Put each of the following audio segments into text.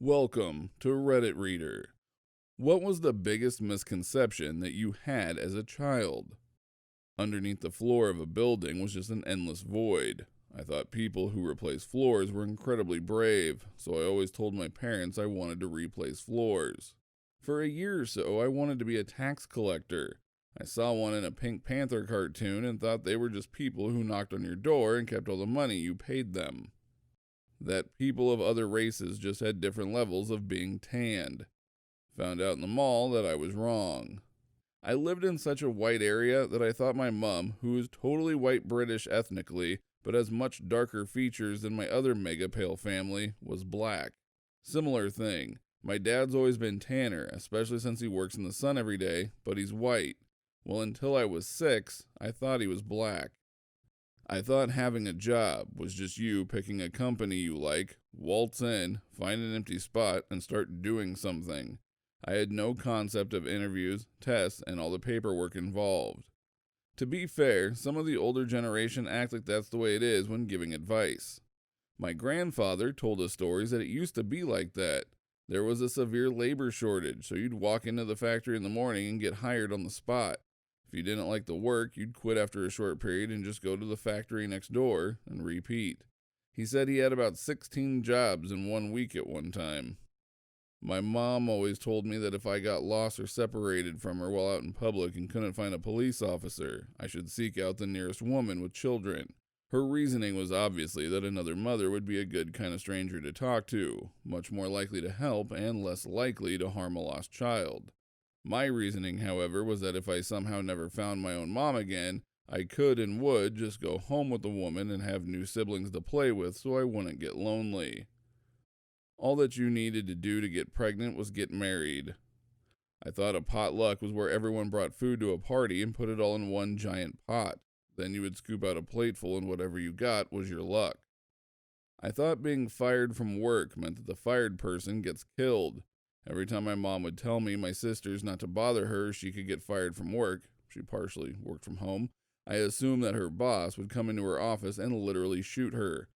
Welcome to Reddit Reader. What was the biggest misconception that you had as a child? Underneath the floor of a building was just an endless void. I thought people who replaced floors were incredibly brave, so I always told my parents I wanted to replace floors. For a year or so, I wanted to be a tax collector. I saw one in a Pink Panther cartoon and thought they were just people who knocked on your door and kept all the money you paid them. That people of other races just had different levels of being tanned. Found out in the mall that I was wrong. I lived in such a white area that I thought my mom, who is totally white British ethnically, but has much darker features than my other mega pale family, was black. Similar thing. My dad's always been tanner, especially since he works in the sun every day, but he's white. Well, until I was 6, I thought he was black. I thought having a job was just you picking a company you like, waltz in, find an empty spot, and start doing something. I had no concept of interviews, tests, and all the paperwork involved. To be fair, some of the older generation act like that's the way it is when giving advice. My grandfather told us stories that it used to be like that. There was a severe labor shortage, so you'd walk into the factory in the morning and get hired on the spot. If you didn't like the work, you'd quit after a short period and just go to the factory next door and repeat. He said he had about 16 jobs in 1 week at one time. My mom always told me that if I got lost or separated from her while out in public and couldn't find a police officer, I should seek out the nearest woman with children. Her reasoning was obviously that another mother would be a good kind of stranger to talk to, much more likely to help and less likely to harm a lost child. My reasoning, however, was that if I somehow never found my own mom again, I could and would just go home with the woman and have new siblings to play with so I wouldn't get lonely. All that you needed to do to get pregnant was get married. I thought a potluck was where everyone brought food to a party and put it all in one giant pot. Then you would scoop out a plateful and whatever you got was your luck. I thought being fired from work meant that the fired person gets killed. Every time my mom would tell me my sisters not to bother her, she could get fired from work. She partially worked from home. I assumed that her boss would come into her office and literally shoot her.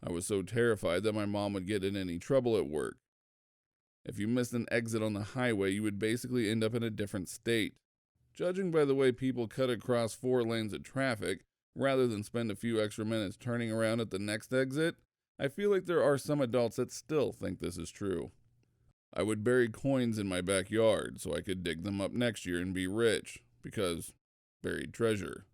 I was so terrified that my mom would get in any trouble at work. If you missed an exit on the highway, you would basically end up in a different state. Judging by the way people cut across 4 lanes of traffic, rather than spend a few extra minutes turning around at the next exit, I feel like there are some adults that still think this is true. I would bury coins in my backyard so I could dig them up next year and be rich, because buried treasure.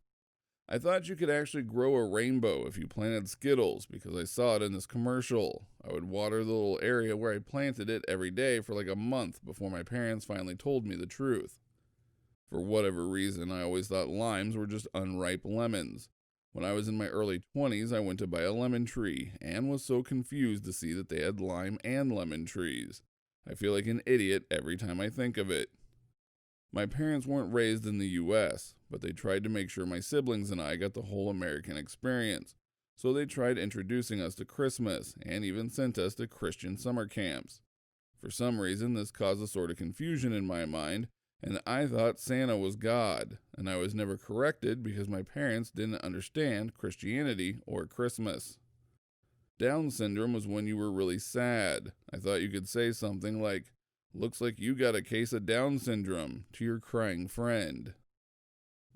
I thought you could actually grow a rainbow if you planted Skittles because I saw it in this commercial. I would water the little area where I planted it every day for like a month before my parents finally told me the truth. For whatever reason, I always thought limes were just unripe lemons. When I was in my early 20s, I went to buy a lemon tree and was so confused to see that they had lime and lemon trees. I feel like an idiot every time I think of it. My parents weren't raised in the US, but they tried to make sure my siblings and I got the whole American experience. So they tried introducing us to Christmas and even sent us to Christian summer camps. For some reason, this caused a sort of confusion in my mind, and I thought Santa was God, and I was never corrected because my parents didn't understand Christianity or Christmas. Down syndrome was when you were really sad. I thought you could say something like, "Looks like you got a case of Down syndrome," to your crying friend.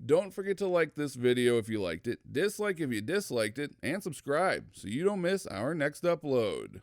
Don't forget to like this video if you liked it, dislike if you disliked it, and subscribe so you don't miss our next upload.